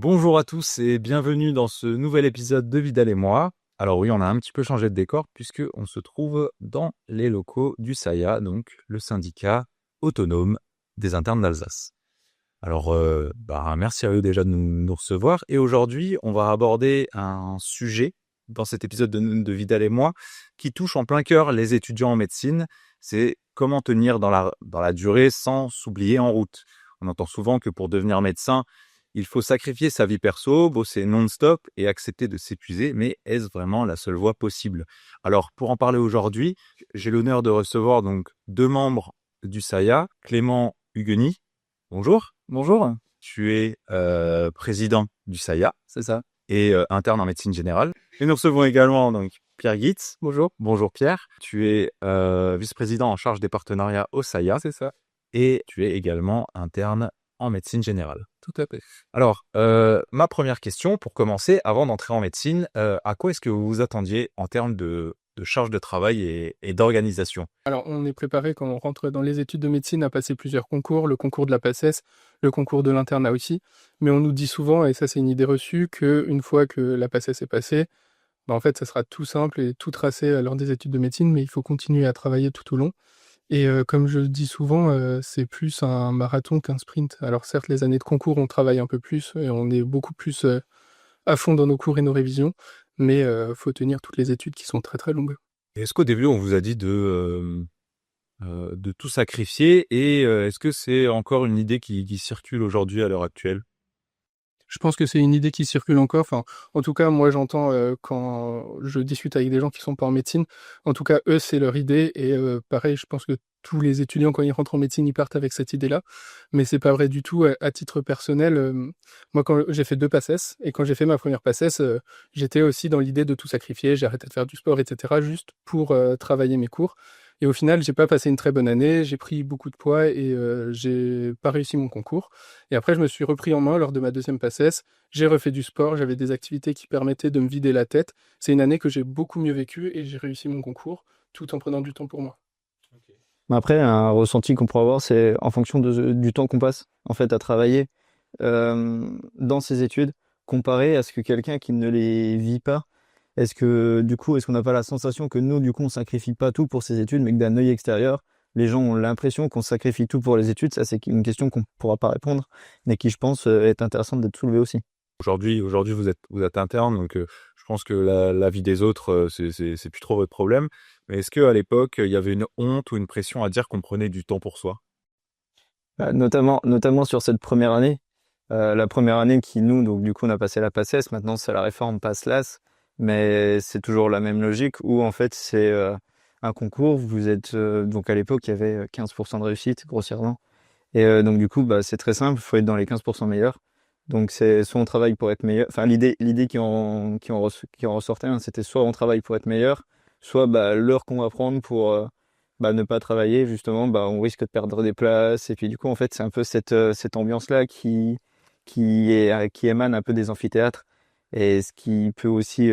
Bonjour à tous et bienvenue dans ce nouvel épisode de Vidal et moi. Alors oui, on a un petit peu changé de décor puisque on se trouve dans les locaux du SAIA, donc le syndicat autonome des internes d'Alsace. Alors, merci à eux déjà de nous recevoir. Et aujourd'hui, on va aborder un sujet dans cet épisode de Vidal et moi qui touche en plein cœur les étudiants en médecine. C'est comment tenir dans la durée sans s'oublier en route. On entend souvent que pour devenir médecin, il faut sacrifier sa vie perso, bosser non-stop et accepter de s'épuiser. Mais est-ce vraiment la seule voie possible? Alors, pour en parler aujourd'hui, j'ai l'honneur de recevoir donc deux membres du SAIA, Clément Hugueny. Bonjour. Bonjour, Tu es président du SAIA c'est ça. et interne en médecine générale. Et nous recevons également donc Pierre Guitz. Bonjour, Bonjour Pierre. Tu es vice-président en charge des partenariats au SAIA c'est ça, et tu es également interne en médecine générale. tout à fait. Alors, ma première question pour commencer, avant d'entrer en médecine, à quoi est-ce que vous vous attendiez en termes de charge de travail et d'organisation? Alors, on est préparé quand on rentre dans les études de médecine à passer plusieurs concours, le concours de la PACES, le concours de l'internat aussi. Mais on nous dit souvent, et ça c'est une idée reçue, qu'une fois que la PACES est passée, en fait, ça sera tout simple et tout tracé lors des études de médecine, mais il faut continuer à travailler tout au long. Et comme je le dis souvent, c'est plus un marathon qu'un sprint. Alors certes, les années de concours, on travaille un peu plus et on est beaucoup plus à fond dans nos cours et nos révisions, mais faut tenir toutes les études qui sont très très longues. Est-ce qu'au début, on vous a dit de tout sacrifier et est-ce que c'est encore une idée qui circule aujourd'hui à l'heure actuelle? Je pense que c'est une idée qui circule encore. Enfin, en tout cas, moi, j'entends quand je discute avec des gens qui sont pas en médecine. En tout cas, eux, c'est leur idée. Et pareil, je pense que tous les étudiants, quand ils rentrent en médecine, ils partent avec cette idée-là. Mais c'est pas vrai du tout. À titre personnel, moi, quand j'ai fait 2 PACES, et quand j'ai fait ma première PACES, j'étais aussi dans l'idée de tout sacrifier. J'ai arrêté de faire du sport, etc., juste pour travailler mes cours. Et au final, j'ai pas passé une très bonne année. J'ai pris beaucoup de poids et j'ai pas réussi mon concours. Et après, je me suis repris en main lors de ma deuxième PACES. J'ai refait du sport, j'avais des activités qui permettaient de me vider la tête. C'est une année que j'ai beaucoup mieux vécue et j'ai réussi mon concours tout en prenant du temps pour moi. Mais après, un ressenti qu'on pourrait avoir, c'est en fonction du temps qu'on passe en fait à travailler dans ses études, comparé à ce que quelqu'un qui ne les vit pas. Est-ce que du coup, est-ce qu'on n'a pas la sensation que nous, du coup, on sacrifie pas tout pour ses études, mais que d'un œil extérieur, les gens ont l'impression qu'on sacrifie tout pour les études? Ça, c'est une question qu'on pourra pas répondre, mais qui, je pense, est intéressante d'être soulevée aussi. Aujourd'hui, vous êtes interne, donc je pense que la vie des autres, c'est plus trop votre problème. Mais est-ce qu'à l'époque, il y avait une honte ou une pression à dire qu'on prenait du temps pour soi? Notamment sur cette première année. La première année qui, nous, donc du coup, on a passé la PACES, maintenant c'est la réforme PASLAS, mais c'est toujours la même logique où en fait c'est un concours, vous êtes, donc à l'époque il y avait 15% de réussite, grossièrement, et donc du coup bah, c'est très simple, il faut être dans les 15% meilleurs, donc c'est soit on travaille pour être meilleur, enfin l'idée qui en ressortait, hein, c'était soit on travaille pour être meilleur, soit bah, l'heure qu'on va prendre pour bah, ne pas travailler, justement, bah, on risque de perdre des places, et puis du coup en fait c'est un peu cette ambiance-là qui émane un peu des amphithéâtres et ce qui peut aussi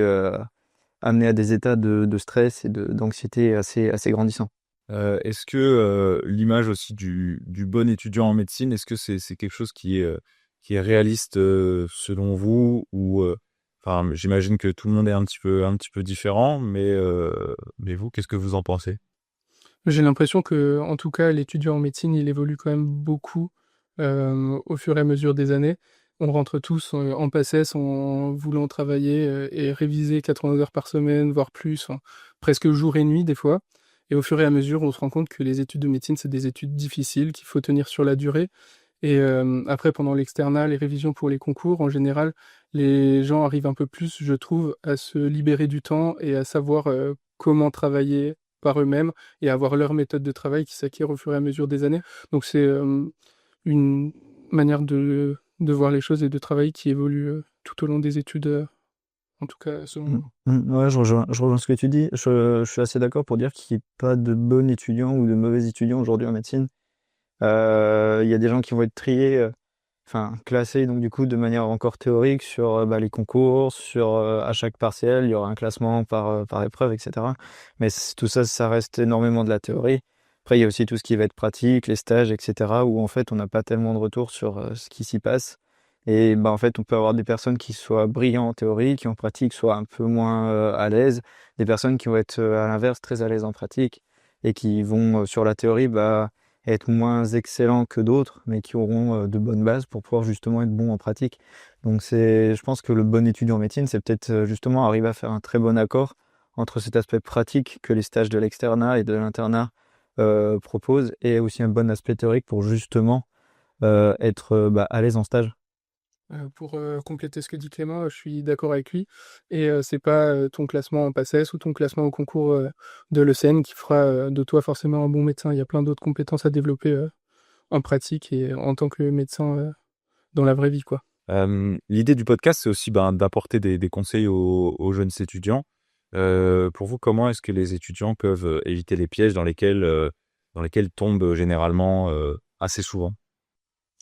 amener à des états de stress et d'anxiété assez grandissants. Est-ce que l'image aussi du bon étudiant en médecine, est-ce que c'est quelque chose qui est réaliste selon vous ou enfin, j'imagine que tout le monde est un petit peu différent, mais vous, qu'est-ce que vous en pensez? J'ai l'impression que, en tout cas, l'étudiant en médecine, il évolue quand même beaucoup au fur et à mesure des années. On rentre tous en PACES en voulant travailler et réviser 80 heures par semaine, voire plus, hein, presque jour et nuit des fois. Et au fur et à mesure, on se rend compte que les études de médecine, c'est des études difficiles, qu'il faut tenir sur la durée. Et après, pendant l'externat, les révisions pour les concours, en général, les gens arrivent un peu plus, je trouve, à se libérer du temps et à savoir comment travailler par eux-mêmes et avoir leur méthode de travail qui s'acquiert au fur et à mesure des années. Donc c'est une manière de voir les choses et de travailler qui évolue tout au long des études, en tout cas selon moi. Ouais, je rejoins ce que tu dis. Je suis assez d'accord pour dire qu'il n'y a pas de bons étudiants ou de mauvais étudiants aujourd'hui en médecine. Il y a des gens qui vont être triés, enfin classés donc du coup de manière encore théorique sur bah, les concours, sur à chaque partiel, il y aura un classement par épreuve, etc. Mais tout ça, ça reste énormément de la théorie. Après, il y a aussi tout ce qui va être pratique, les stages, etc. où en fait on n'a pas tellement de retour sur ce qui s'y passe. Et bah, en fait, on peut avoir des personnes qui soient brillants en théorie, qui en pratique soient un peu moins à l'aise, des personnes qui vont être à l'inverse très à l'aise en pratique et qui vont sur la théorie bah, être moins excellents que d'autres, mais qui auront de bonnes bases pour pouvoir justement être bons en pratique. Donc je pense que le bon étudiant en médecine, c'est peut-être justement arriver à faire un très bon accord entre cet aspect pratique que les stages de l'externat et de l'internat proposent et aussi un bon aspect théorique pour justement être bah, à l'aise en stage. Pour compléter ce que dit Clément, je suis d'accord avec lui. Et c'est pas ton classement en PACES ou ton classement au concours de l'ECN qui fera de toi forcément un bon médecin. Il y a plein d'autres compétences à développer en pratique et en tant que médecin dans la vraie vie, quoi. L'idée du podcast, c'est aussi d'apporter des conseils aux jeunes étudiants. Pour vous, comment est-ce que les étudiants peuvent éviter les pièges dans lesquels tombent généralement assez souvent?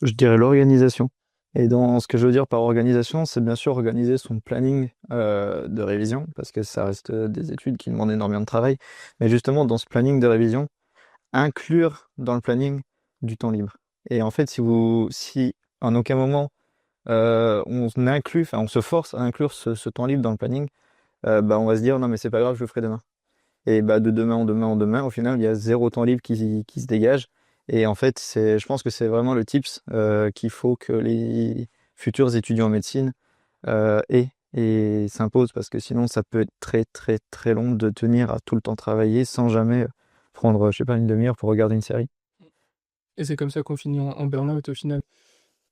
Je dirais l'organisation. Et dans ce que je veux dire par organisation, c'est bien sûr organiser son planning de révision, parce que ça reste des études qui demandent énormément de travail. Mais justement, dans ce planning de révision, inclure dans le planning du temps libre. Et en fait, si en aucun moment on se force à inclure ce temps libre dans le planning, bah, on va se dire non mais c'est pas grave, je le ferai demain. Et bah, de demain en demain en demain, au final, il y a zéro temps libre qui se dégage. Et en fait, je pense que c'est vraiment le tips qu'il faut que les futurs étudiants en médecine aient et s'imposent, parce que sinon, ça peut être très, très, très long de tenir à tout le temps travailler sans jamais prendre, je sais pas, une demi-heure pour regarder une série. Et c'est comme ça qu'on finit en burn-out au final.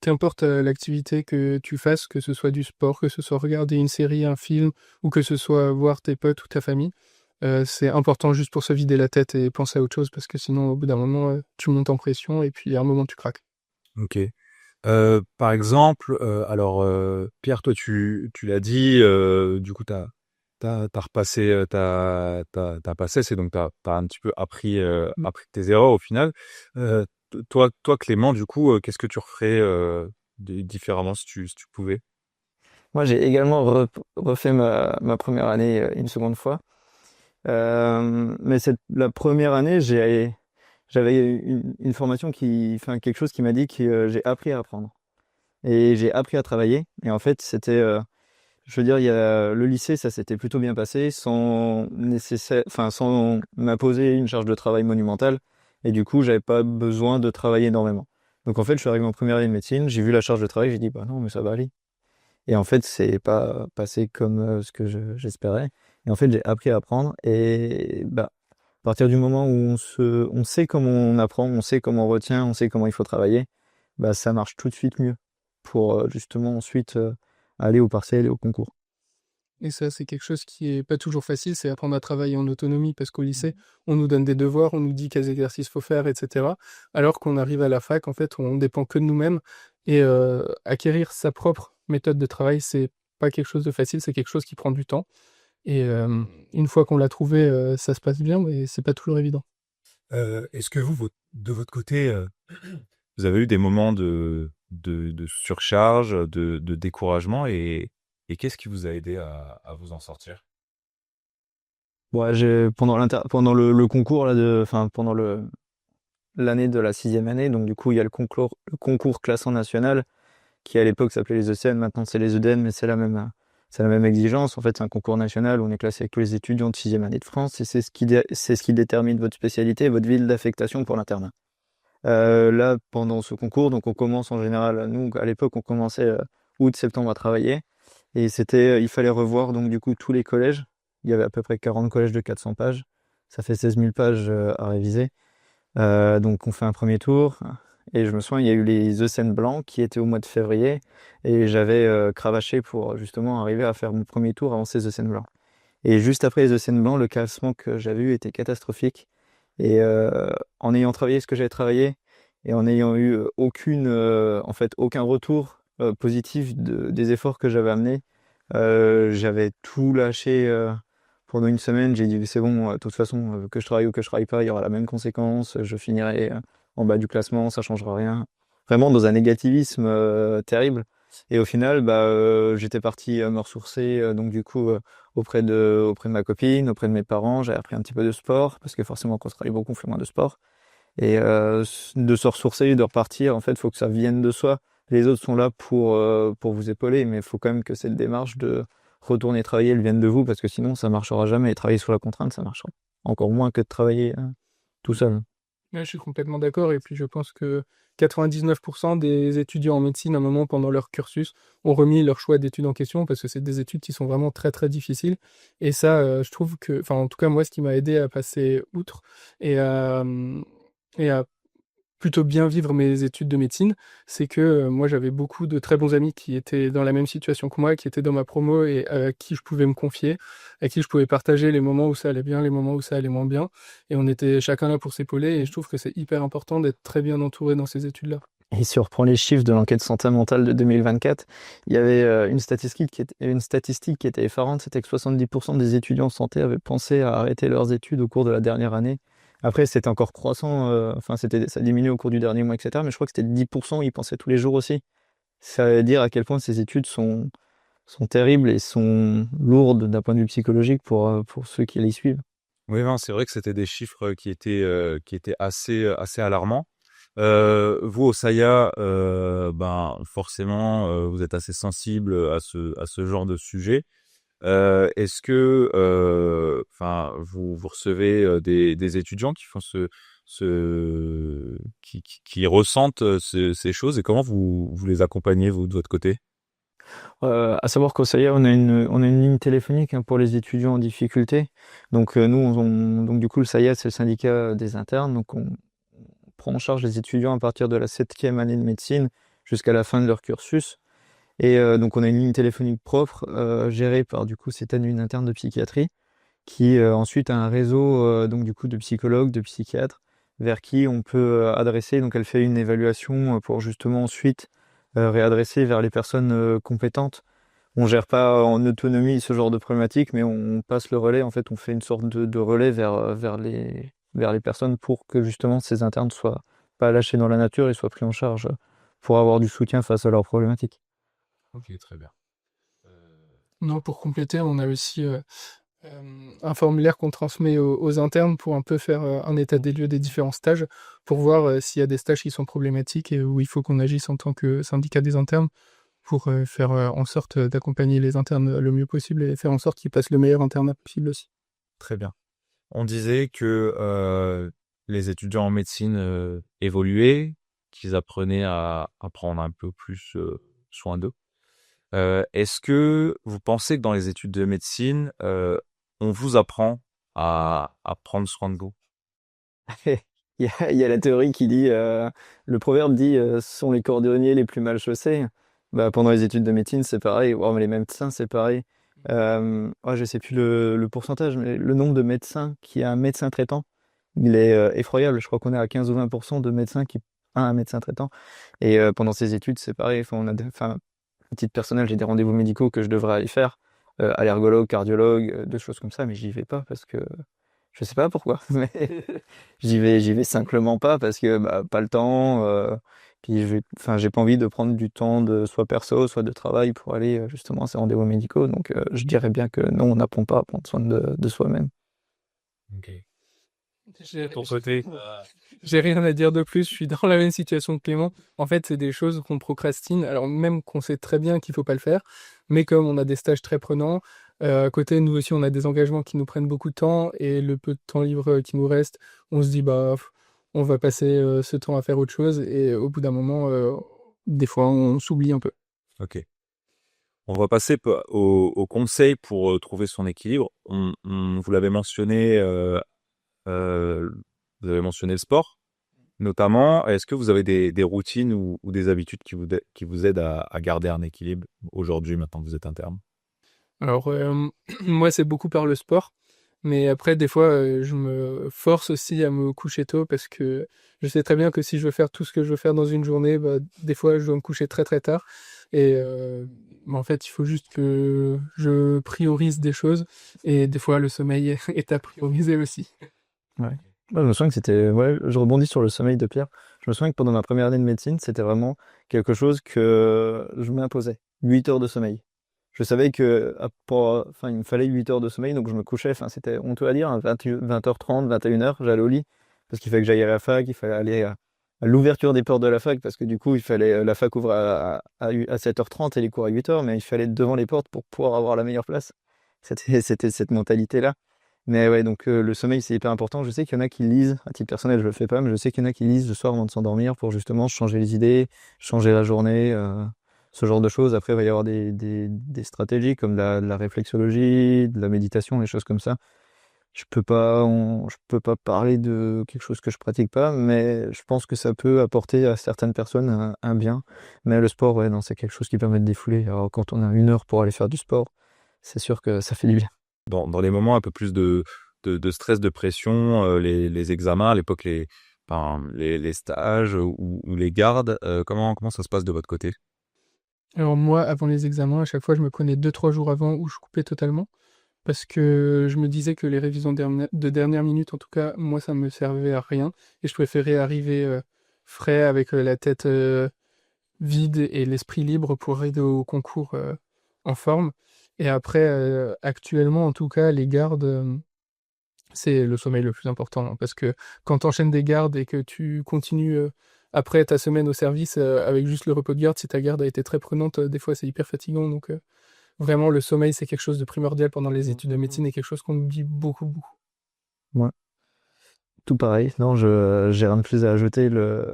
Qu'importe l'activité que tu fasses, que ce soit du sport, que ce soit regarder une série, un film, ou que ce soit voir tes potes ou ta famille, c'est important juste pour se vider la tête et penser à autre chose, parce que sinon, au bout d'un moment, tu montes en pression et puis à un moment, tu craques. Ok. Par exemple, alors Pierre, toi tu l'as dit, du coup t'as repassé t'as passé, c'est donc t'as un petit peu appris tes erreurs au final. Toi Clément, du coup, qu'est-ce que tu referais différemment si tu pouvais? Moi, j'ai également refait ma première année une seconde fois. Mais la première année, j'avais une formation enfin, quelque chose qui m'a dit que j'ai appris à apprendre. Et j'ai appris à travailler. Et en fait, je veux dire, le lycée, ça s'était plutôt bien passé, sans m'imposer une charge de travail monumentale. Et du coup, j'avais pas besoin de travailler énormément. Donc en fait, je suis arrivé en première année de médecine, j'ai vu la charge de travail, j'ai dit, bah non, mais ça va aller. Et en fait, c'est pas passé comme ce que j'espérais. Et en fait, j'ai appris à apprendre. Et bah, à partir du moment où on sait comment on apprend, on sait comment on retient, on sait comment il faut travailler, bah, ça marche tout de suite mieux pour justement ensuite aller au partiel et au concours. Et ça, c'est quelque chose qui est pas toujours facile, c'est apprendre à travailler en autonomie, parce qu'au lycée, on nous donne des devoirs, on nous dit quels exercices faut faire, etc. Alors qu'on arrive à la fac, en fait, on dépend que de nous-mêmes. Et acquérir sa propre méthode de travail, c'est pas quelque chose de facile, c'est quelque chose qui prend du temps. Et une fois qu'on l'a trouvé, ça se passe bien, mais c'est pas toujours évident. Est-ce que de votre côté, vous avez eu des moments de surcharge, de découragement et qu'est-ce qui vous a aidé à vous en sortir? Ouais, pendant le concours là enfin pendant l'année de la 6e année, donc du coup il y a le concours classant national qui à l'époque s'appelait les ECN, maintenant c'est les EDN, mais c'est la même exigence. En fait, c'est un concours national où on est classé avec tous les étudiants de 6e année de France et c'est ce qui détermine votre spécialité et votre ville d'affectation pour l'internat. Là, pendant ce concours, donc on commence en général, nous à l'époque on commençait août-septembre à travailler et il fallait revoir donc du coup tous les collèges. Il y avait à peu près 40 collèges de 400 pages. Ça fait 16 000 pages à réviser. Donc on fait un premier tour. Et je me souviens, il y a eu les ECN blancs qui étaient au mois de février. Et j'avais cravaché pour justement arriver à faire mon premier tour avant ces ECN blancs. Et juste après les ECN blancs, le classement que j'avais eu était catastrophique. Et en ayant travaillé ce que j'avais travaillé, et en ayant eu en fait, aucun retour positif des efforts que j'avais amenés, j'avais tout lâché pendant une semaine. J'ai dit c'est bon, de toute façon, que je travaille ou que je travaille pas, il y aura la même conséquence. Je finirai en bas du classement, ça changera rien. Vraiment dans un négativisme terrible. Et au final, bah, j'étais parti me ressourcer, donc du coup, auprès de ma copine, auprès de mes parents. J'ai appris un petit peu de sport, parce que forcément, quand on travaille beaucoup, on fait moins de sport. Et de se ressourcer, de repartir, en fait, il faut que ça vienne de soi. Les autres sont là pour vous épauler, mais il faut quand même que cette démarche de retourner travailler, elle vienne de vous, parce que sinon, ça marchera jamais. Et travailler sous la contrainte, ça marchera encore moins que de travailler tout seul. Ouais, je suis complètement d'accord. Et puis, je pense que 99% des étudiants en médecine, à un moment pendant leur cursus, ont remis leur choix d'études en question parce que c'est des études qui sont vraiment très, très difficiles. Et ça, je trouve que, enfin, en tout cas, moi, ce qui m'a aidé à passer outre et à plutôt bien vivre mes études de médecine, c'est que moi j'avais beaucoup de très bons amis qui étaient dans la même situation que moi, qui étaient dans ma promo et à qui je pouvais me confier, à qui je pouvais partager les moments où ça allait bien, les moments où ça allait moins bien, et on était chacun là pour s'épauler, et je trouve que c'est hyper important d'être très bien entouré dans ces études-là. Et si on reprend les chiffres de l'enquête santé mentale de 2024, il y avait une statistique qui était effarante, c'était que 70% des étudiants en santé avaient pensé à arrêter leurs études au cours de la dernière année. Après, c'était encore croissant, enfin, ça diminue au cours du dernier mois, etc. Mais je crois que c'était 10%, ils pensaient tous les jours aussi. Ça veut dire à quel point ces études sont terribles et sont lourdes d'un point de vue psychologique pour ceux qui les suivent. Oui, non, c'est vrai que c'était des chiffres qui étaient assez alarmants. Vous, au SAIA, ben, forcément, vous êtes assez sensible à ce genre de sujet. Est-ce que, enfin, vous recevez des étudiants qui font qui ressentent ces choses et comment vous les accompagnez, vous, de votre côté? À savoir qu'au SAIA, on a une ligne téléphonique pour les étudiants en difficulté. Donc nous, donc du coup, le SAIA, c'est le syndicat des internes. Donc on prend en charge les étudiants à partir de la 7e année de médecine jusqu'à la fin de leur cursus. Et donc on a une ligne téléphonique propre gérée par du coup cette année une interne de psychiatrie qui ensuite a un réseau donc du coup de psychologues, de psychiatres vers qui on peut adresser. Donc elle fait une évaluation pour justement ensuite réadresser vers les personnes compétentes. On gère pas en autonomie ce genre de problématique, mais on passe le relais. En fait, on fait une sorte de relais vers les personnes pour que justement ces internes soient pas lâchés dans la nature et soient pris en charge pour avoir du soutien face à leurs problématiques. Ok, très bien. Non, pour compléter, on a aussi un formulaire qu'on transmet aux internes pour un peu faire un état des lieux des différents stages, pour voir s'il y a des stages qui sont problématiques et où il faut qu'on agisse en tant que syndicat des internes pour faire en sorte d'accompagner les internes le mieux possible et faire en sorte qu'ils passent le meilleur internat possible aussi. Très bien. On disait que les étudiants en médecine évoluaient, qu'ils apprenaient à prendre un peu plus soin d'eux. Est-ce que vous pensez que dans les études de médecine, on vous apprend à prendre soin de vous? Il y a la théorie qui dit, le proverbe dit, ce sont les cordonniers les plus mal chaussés. Bah, pendant les études de médecine, c'est pareil. Oh, mais les médecins, c'est pareil. Je sais plus le pourcentage, mais le nombre de médecins qui a un médecin traitant, il est effroyable. Je crois qu'on est à 15 ou 20% de médecins qui ont un médecin traitant. Et pendant ces études, c'est pareil. Enfin, à titre personnel, j'ai des rendez-vous médicaux que je devrais aller faire, allergologue, cardiologue, des choses comme ça, mais j'y vais pas parce que je sais pas pourquoi, mais j'y vais simplement pas parce que bah, pas le temps. Puis enfin, j'ai pas envie de prendre du temps de soit perso, soit de travail pour aller justement à ces rendez-vous médicaux. Donc, je dirais bien que non, on n'apprend pas à prendre soin de soi-même. Ok. J'ai Ton côté. j'ai rien à dire de plus, je suis dans la même situation que Clément. En fait, c'est des choses qu'on procrastine, alors même qu'on sait très bien qu'il faut pas le faire, mais comme on a des stages très prenants, à côté, nous aussi, on a des engagements qui nous prennent beaucoup de temps, et le peu de temps libre qui nous reste, on se dit, bah, on va passer ce temps à faire autre chose, et au bout d'un moment, des fois, on s'oublie un peu. Ok. On va passer au conseil pour trouver son équilibre. Vous l'avez mentionné, vous avez mentionné le sport, notamment. Est-ce que vous avez des routines ou des habitudes qui vous aident à garder un équilibre aujourd'hui, maintenant que vous êtes interne? Alors, moi, c'est beaucoup par le sport. Mais après, des fois, je me force aussi à me coucher tôt parce que je sais très bien que si je veux faire tout ce que je veux faire dans une journée, bah, des fois, je dois me coucher très très tard. Et en fait, il faut juste que je priorise des choses. Et des fois, le sommeil est à prioriser aussi. Ouais. Moi, je me souviens que c'était. Ouais, je rebondis sur le sommeil de Pierre. Je me souviens que pendant ma première année de médecine, c'était vraiment quelque chose que je m'imposais. 8 heures de sommeil. Je savais que enfin, il me fallait 8 heures de sommeil, donc je me couchais. Enfin, c'était honteux à dire, hein, 20h30, 21h, j'allais au lit. Parce qu'il fallait que j'aille à la fac, il fallait aller l'ouverture des portes de la fac, parce que du coup, il fallait, la fac ouvre à 7h30 et les cours à 8h, mais il fallait être devant les portes pour pouvoir avoir la meilleure place. C'était cette mentalité-là. Mais ouais, donc le sommeil, c'est hyper important. Je sais qu'il y en a qui lisent, à titre personnel, je le fais pas, mais je sais qu'il y en a qui lisent le soir avant de s'endormir pour justement changer les idées, changer la journée, ce genre de choses. Après, il va y avoir des stratégies comme de la réflexologie, de la méditation, des choses comme ça. Je peux pas parler de quelque chose que je pratique pas, mais je pense que ça peut apporter à certaines personnes un bien. Mais le sport, ouais, non, c'est quelque chose qui permet de défouler. Alors, quand on a 1 heure pour aller faire du sport, c'est sûr que ça fait du bien. Dans les moments un peu plus de stress, de pression, les examens, à l'époque, les stages ou les gardes, comment ça se passe de votre côté? Alors moi, avant les examens, à chaque fois, je me prenais 2-3 jours avant où je coupais totalement. Parce que je me disais que les révisions de dernière minute, en tout cas, moi, ça me servait à rien. Et je préférais arriver frais avec la tête vide et l'esprit libre pour arriver au concours en forme. Et après, actuellement, en tout cas, les gardes, c'est le sommeil le plus important, hein, parce que quand tu enchaînes des gardes et que tu continues après ta semaine au service avec juste le repos de garde, si ta garde a été très prenante, des fois c'est hyper fatigant. Donc vraiment, le sommeil, c'est quelque chose de primordial pendant les études de médecine et quelque chose qu'on oublie beaucoup, beaucoup. Ouais. Tout pareil. Non, j'ai rien de plus à ajouter.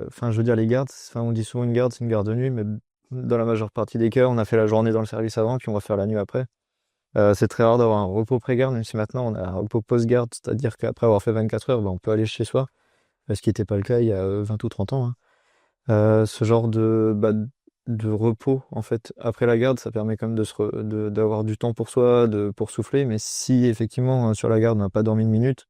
Enfin, je veux dire, les gardes, enfin, on dit souvent une garde, c'est une garde de nuit, mais dans la majeure partie des cas, on a fait la journée dans le service avant, puis on va faire la nuit après. C'est très rare d'avoir un repos pré-garde, même si maintenant on a un repos post-garde, c'est-à-dire qu'après avoir fait 24 heures, ben, on peut aller chez soi, ce qui n'était pas le cas il y a 20 ou 30 ans, hein. Ce genre de repos, en fait, après la garde, ça permet quand même d'avoir du temps pour soi, pour souffler, mais si effectivement, sur la garde, on n'a pas dormi une minute,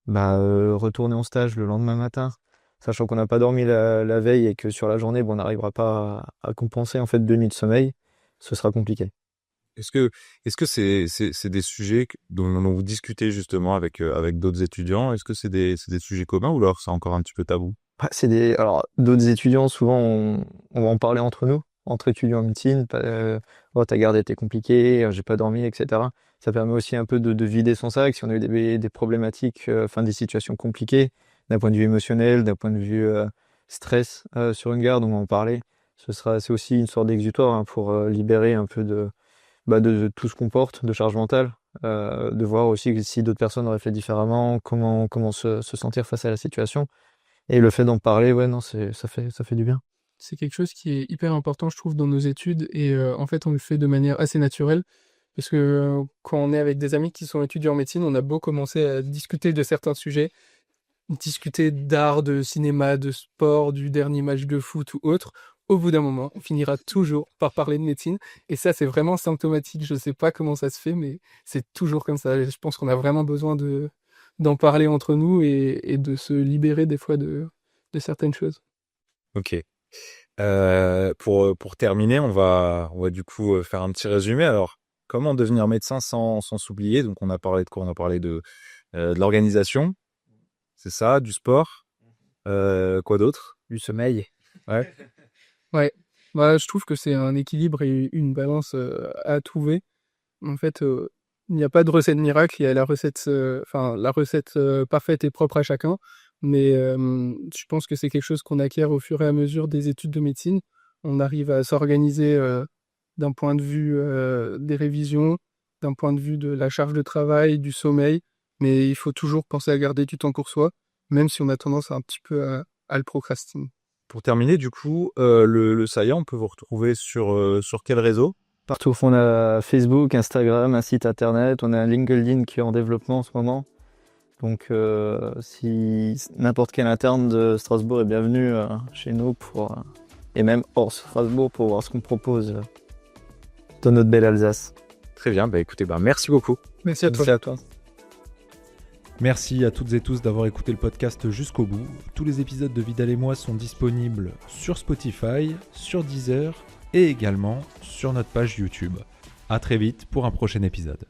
bah, retourner en stage le lendemain matin, sachant qu'on n'a pas dormi la veille et que sur la journée, bon, on n'arrivera pas à compenser en fait 2 nuits de sommeil, ce sera compliqué. Est-ce que c'est des sujets dont vous discutez justement avec d'autres étudiants? Est-ce que c'est des sujets communs ou alors c'est encore un petit peu tabou? Bah, alors, d'autres étudiants, souvent, on va en parler entre nous, entre étudiants en médecine. Oh, ta garde était compliquée, j'ai pas dormi, etc. Ça permet aussi un peu de vider son sac si on a eu des problématiques, enfin des situations compliquées, d'un point de vue émotionnel, d'un point de vue stress sur une garde, on va en parler. C'est aussi une sorte d'exutoire, hein, pour libérer un peu de tout ce qu'on porte, de charge mentale, de voir aussi que si d'autres personnes auraient fait différemment, comment se sentir face à la situation. Et le fait d'en parler, ouais, non, ça fait du bien. C'est quelque chose qui est hyper important, je trouve, dans nos études. Et en fait, on le fait de manière assez naturelle. Parce que quand on est avec des amis qui sont étudiants en médecine, on a beau commencer à discuter de certains sujets, discuter d'art, de cinéma, de sport, du dernier match de foot ou autre, au bout d'un moment, on finira toujours par parler de médecine. Et ça, c'est vraiment symptomatique. Je ne sais pas comment ça se fait, mais c'est toujours comme ça. Je pense qu'on a vraiment besoin d'en parler entre nous et de se libérer des fois de certaines choses. Ok. Pour terminer, on va du coup faire un petit résumé. Alors, comment devenir médecin sans s'oublier? Donc, on a parlé de quoi? On a parlé de l'organisation, c'est ça, du sport, quoi d'autre? Du sommeil. Ouais. Ouais, bah, je trouve que c'est un équilibre et une balance à trouver. En fait, il n'y a pas de recette miracle, il y a la recette, la recette parfaite et propre à chacun. Mais je pense que c'est quelque chose qu'on acquiert au fur et à mesure des études de médecine. On arrive à s'organiser d'un point de vue des révisions, d'un point de vue de la charge de travail, du sommeil. Mais il faut toujours penser à garder du temps pour soi, même si on a tendance un petit peu à le procrastiner. Pour terminer, du coup, le Saillant, on peut vous retrouver sur quel réseau? Partout, on a Facebook, Instagram, un site internet, on a un LinkedIn qui est en développement en ce moment. Donc, si n'importe quel interne de Strasbourg est bienvenu chez nous et même hors Strasbourg pour voir ce qu'on propose dans notre belle Alsace. Très bien, bah écoutez, merci beaucoup. Merci à toi. Merci à toi. Merci à toutes et tous d'avoir écouté le podcast jusqu'au bout. Tous les épisodes de Vidal et moi sont disponibles sur Spotify, sur Deezer et également sur notre page YouTube. À très vite pour un prochain épisode.